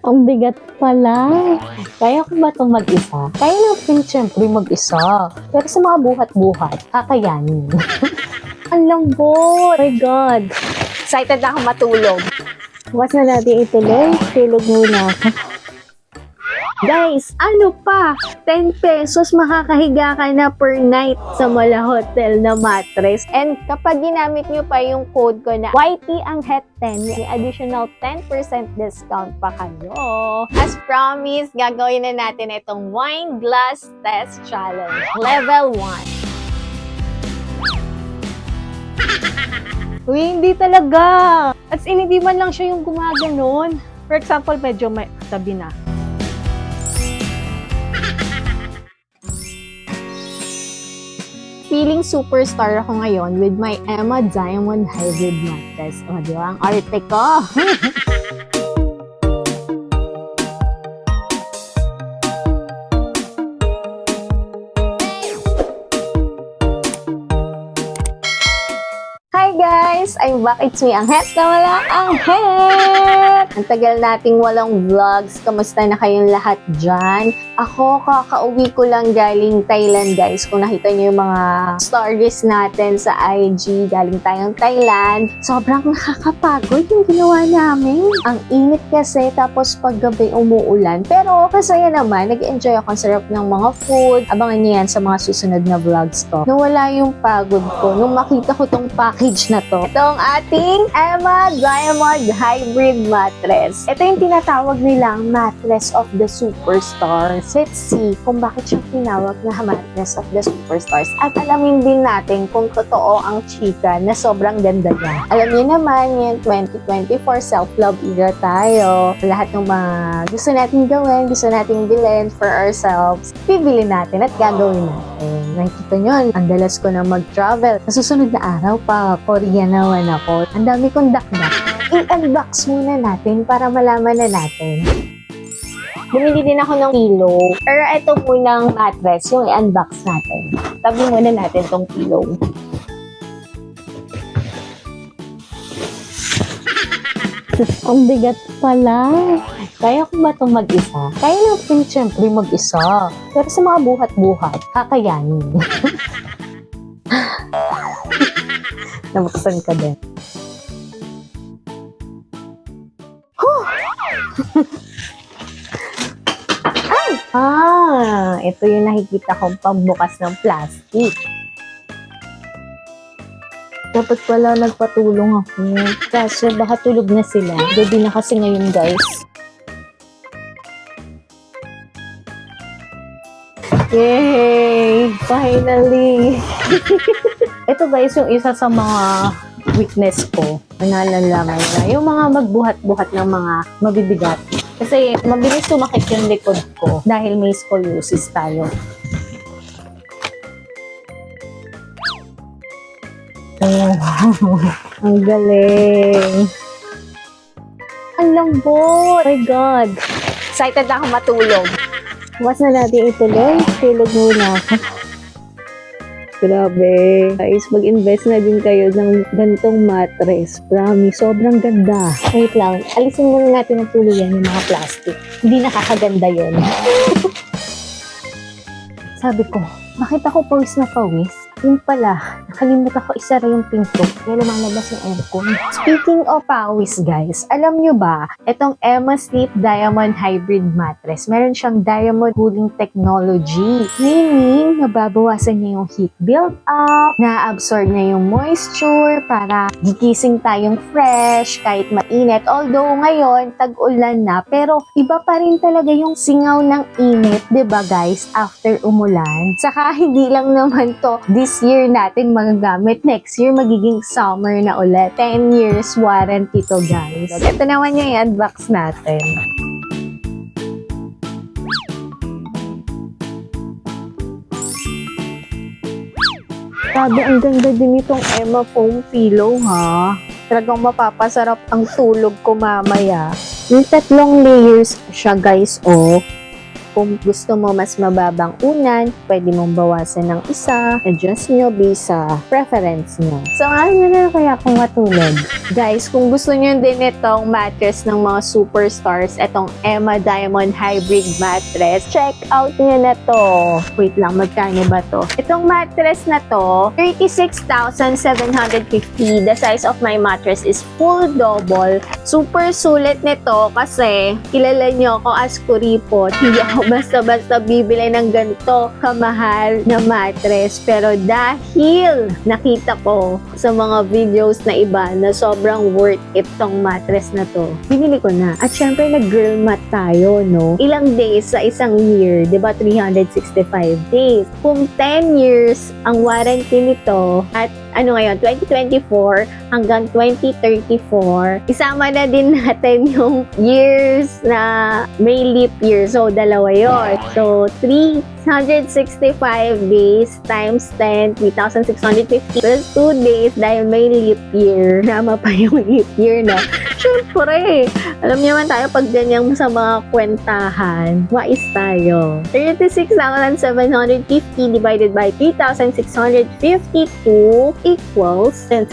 Ang bigat pala. Kaya ko ba itong mag-isa? Kaya natin siyempre mag-isa. Pero sa mga buhat-buhat, kakayanin. Ang lambot! Oh my God! Excited na ako matulog. Bukas na natin ituloy. Tulog muna ako. Guys, ano pa? 10 pesos makakahiga ka na per night sa Mala Hotel na mattress. And kapag ginamit nyo pa yung code ko na YTAnghet10, may additional 10% discount pa kayo. As promised, gagawin na natin itong wine glass test challenge. Level 1. Uy, hindi talaga. At hindi man lang siya yung gumaganon. For example, medyo may tabi na. Feeling superstar ako ngayon with my Emma Diamond Hybrid Mattress. O, di ba? Ang arte ko! Hi guys! I'm back. It's me, Anghet na wala Anghet! Ang tagal nating walang vlogs. Kamusta na kayong lahat dyan? Ako, kakauwi ko lang galing Thailand guys. Kung nakita niyo yung mga stories natin sa IG, galing tayong Thailand. Sobrang nakakapagod yung ginawa namin. Ang init kasi, tapos paggabi umuulan. Pero kasaya naman, nag-enjoy ako. Ang sarap ng mga food. Abangan niyo yan sa mga susunod na vlogs ko. Nawala yung pagod ko nung makita ko tong package na to. Ito ang ating Emma Diamond Hybrid Mattress. Ito yung tinatawag nilang Mattress of the Superstars. Let's see kung bakit siyang tinawag na Mattress of the Superstars. At alamin din natin kung totoo ang chika na sobrang ganda niya. Alam niyo naman, yung 2024 self-love era tayo. Lahat ng mga gusto natin gawin, gusto natin bilhin for ourselves, bibili natin at gagawin natin. Nakikita nyo, ang dalas ko na mag-travel. Sa susunod na araw pa, Korea naman ako. Ang dami kong dakdak. I-unbox muna natin para malaman na natin. Bumili din ako ng pillow. Pero ito munang mattress, yung i-unbox natin. Tabi muna natin tong pillow. Ang bigat pala. Kaya ko ba itong mag-isa? Kaya natin siyempre mag-isa. Pero sa mga buhat-buhat, kakayanin. Nabuksan ka din. Ito yung nakikita kong pambukas ng plastic. Dapat pala nagpatulong ako. Kasi baka tulog na sila. Gabi na kasi ngayon, guys. Yay! Finally! Ito guys, yung isa sa mga weakness ko. Nalalaman na. Yung mga magbuhat-buhat ng mga mabibigat. Kasi mabilis sumakit yung likod ko dahil may scoliosis tayo. Oh, ang galing. Ang lambot. Oh my God. Excited na ako matulog. Bukas na natin ituloy. Tulog muna ako. Grabe. Guys, mag-invest na din kayo ng ganitong mattress. Promise, sobrang ganda. Wait lang. Alisin muna natin ang tuluyan yung mga plastic. Hindi nakakaganda yun. Sabi ko, bakit ako pawis na pawis? Yun pala, nakalimutan ko isara yung pinto kaya lumalabas yung aircon. Speaking of pawis guys, alam nyo ba, itong Emma Sleep Diamond Hybrid Mattress, meron siyang diamond cooling technology. Meaning, nababawasan niya yung heat build-up, na-absorb niya yung moisture para gigising tayong fresh kahit mainit. Although ngayon, tag-ulan na, pero iba pa rin talaga yung singaw ng init, 'di ba guys, after umulan. Saka hindi lang naman to this year natin magagamit. Next year, magiging summer na ulit. 10 years warranty to, guys. Ito naman yung i-unbox natin. Sabi, ang ganda din itong Emma foam pillow, ha? Talagang mapapasarap ang tulog ko mamaya. Yung 3 layers siya, guys, oh. Kung gusto mo mas mababang unan, pwede mong bawasan ng isa, adjust nyo based sa preference nyo. So, ano na kaya kung matulog? Guys, kung gusto nyo din itong mattress ng mga superstars, itong Emma Diamond Hybrid Mattress, check out nyo na to. Wait lang, magkano ba to? Itong mattress na to, 36,750. The size of my mattress is full double. Super sulit nito kasi kilala nyo ako as kuripot. Hindi ako basta-basta bibili ng ganito kamahal na mattress. Pero dahil nakita ko sa mga videos na iba na sobrang worth it tong mattress na to, binili ko na. At syempre nag-girl mat tayo, no? Ilang days sa isang year, di ba? 365 days. Kung 10 years ang warranty nito at ano ngayon, 2024 hanggang 2034, isama na din natin yung years na may leap year. So, dalawa yun. So, 365 days times 10, 3,650 plus 2 days dahil may leap year. Nama pa yung leap year, no? Siyempre, alam niyo man tayo pag ganyan sa mga kwentahan, wais tayo. 36,750 divided by 3,652 equals 10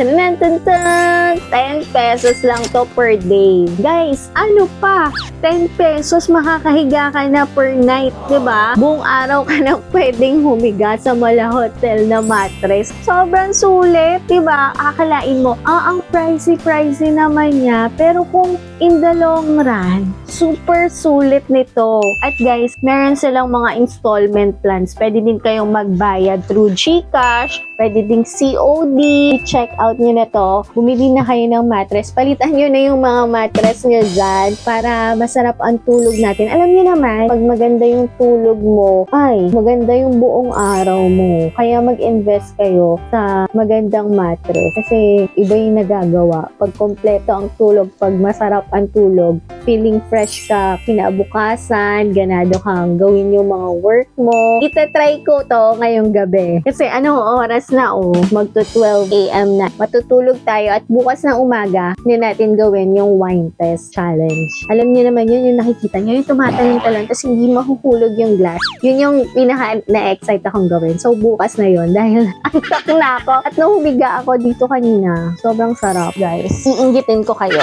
pesos lang to per day. Guys, ano pa? 10 pesos makakahiga ka na per night, di ba? Buong araw ka na pwedeng humiga sa Mala Hotel na mattress. Sobrang sulit, di ba? Akalain mo, ang pricey naman niya. Pero kung in the long run, super sulit nito. At guys, meron silang mga installment plans. Pwede din kayong magbayad through GCash, pwede ding COD. Check out nyo na to. Bumili na kayo ng mattress. Palitan nyo na yung mga mattress nyo dyan para masarap ang tulog natin. Alam nyo naman, pag maganda yung tulog mo, ay, maganda yung buong araw mo. Kaya mag-invest kayo sa magandang mattress. Kasi iba yung nagagawa. Pag kompleto ang tulog, pag masarap ang tulog, feeling fresh ka, kinabukasan, ganado kang gawin yung mga work mo. Itatry ko to ngayong gabi. Kasi anong oras na magto 12 a.m. na. Matutulog tayo at bukas ng umaga, hindi natin gawin yung wine test challenge. Alam niyo naman yun, yung nakikita niyo, yung tumatalon-talon tapos hindi mahuhulog yung glass. Yun yung pinaka na-excite akong gawin. So bukas na yun dahil antok na ako at nahumiga ako dito kanina. Sobrang sarap, guys. Iingitin ko kayo.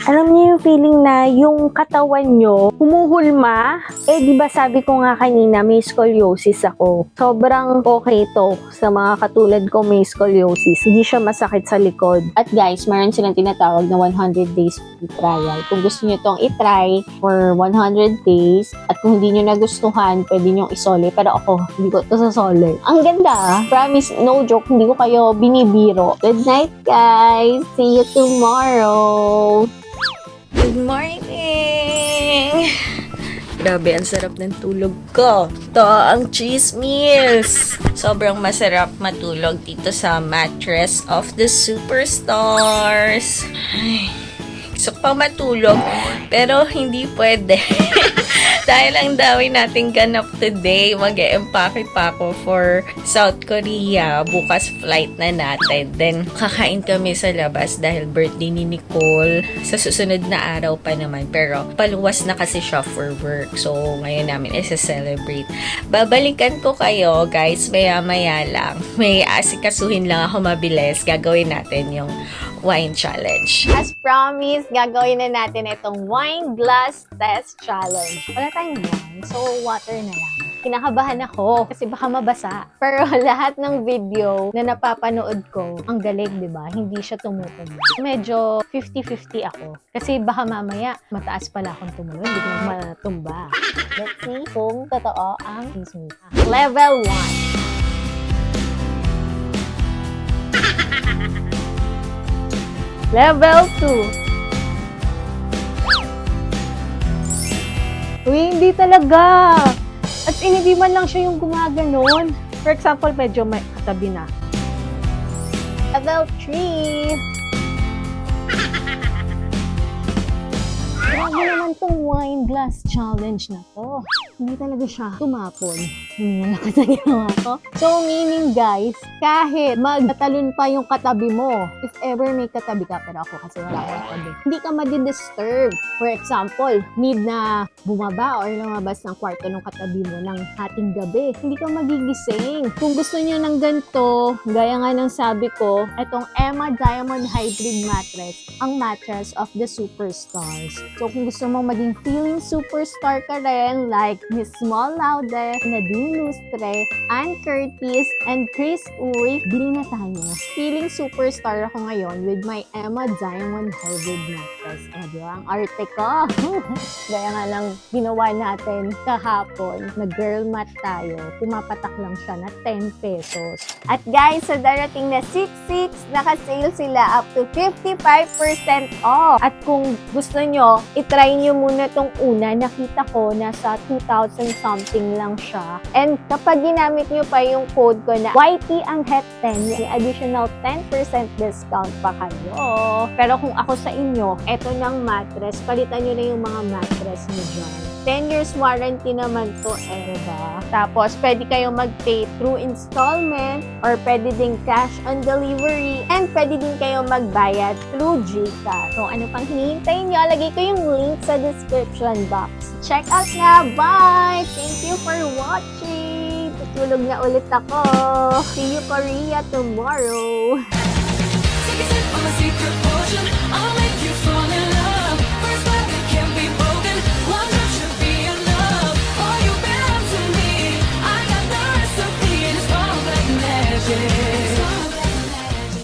Alam niyo yung feeling na yung katawan nyo humuhulma? Di ba sabi ko nga kanina may scoliosis ako. Sobrang okay to sa mga katulad ko may scoliosis. Hindi siya masakit sa likod. At guys, meron silang tinatawag na 100 days free trial. Kung gusto niyo tong i-try for 100 days at kung hindi niyo nagustuhan, pwede niyo isole. Pero ako, hindi ko to sasole. Ang ganda. Promise, no joke, hindi ko kayo binibiro. Good night, guys. See you tomorrow. Good morning! Grabe, ang sarap ng tulog ko. Ito ang cheese meals. Sobrang masarap matulog dito sa mattress of the superstars. Ay, gusto ko pang matulog, pero hindi pwede. Dahil ang dami nating ganap today, mag-e-empake pa ako for South Korea. Bukas flight na natin. Then, kakain kami sa labas dahil birthday ni Nicole. Sa susunod na araw pa naman. Pero, paluwas na kasi siya for work. So, ngayon namin isa-celebrate. Babalikan ko kayo, guys, maya-maya lang. May asikasuhin lang ako mabilis. Gagawin natin yung wine challenge. As promised, gagawin na natin itong wine glass test challenge. Wala tayong wine, so water na lang. Kinakabahan ako kasi baka mabasa. Pero lahat ng video na napapanood ko, ang galing, di ba? Hindi siya tumutunog. Medyo 50-50 ako. Kasi baka mamaya, mataas pala akong tumunog. Hindi ko matumba. Let's see kung totoo ang chismis. Level 1. Level 2. Uy, hindi talaga. At hindi man lang siya yung gumaganon. For example, medyo may katabi na. Level 3. Grabe naman tong wine glass challenge na to. Hindi talaga siya tumapon. Hindi na lakas ang ginawa ko. So, meaning guys, kahit magtatalon pa yung katabi mo, if ever may katabi ka, pero ako kasi wala akong katabi, hindi ka madidisturb. For example, need na bumaba or lumabas ng kwarto ng katabi mo ng hating gabi, hindi ka magigising. Kung gusto niyo ng ganito, gaya nga ng sabi ko, etong Emma Diamond Hybrid Mattress, ang mattress of the superstars. So, kung gusto mong maging feeling superstar ka rin, like Miss Small Laude, Nadine Lustre, Ann Curtis, and Chris Uy, bili na tayo. Feeling superstar ako ngayon with my Emma Diamond Hybrid Mattress. O, diba? Ang arte ko. Gaya nga lang ginawa natin kahapon, na girl mat tayo. Pumapatak lang siya na 10 pesos. At guys, sa darating na 6/6, naka-sale sila up to 55% off. At kung gusto nyo, itry nyo muna tong una. Nakita ko, nasa 2,000 something lang siya. And kapag ginamit nyo pa yung code ko na YT ang HET10, may additional 10% discount pa kayo. Pero kung ako sa inyo, eto ng mattress, palitan nyo na yung mga mattress nyo dyan. 10 years warranty naman to diba? Tapos, pwede kayong mag-pay through installment or pwede din cash on delivery and pwede din kayong magbayad through GCash. So, ano pang hinihintay nyo? Lagay ko yung link sa description box. Check out na! Bye! Thank you for watching! Tutulog na ulit ako. See you Korea tomorrow! Take a sip on my secret potion. I'll make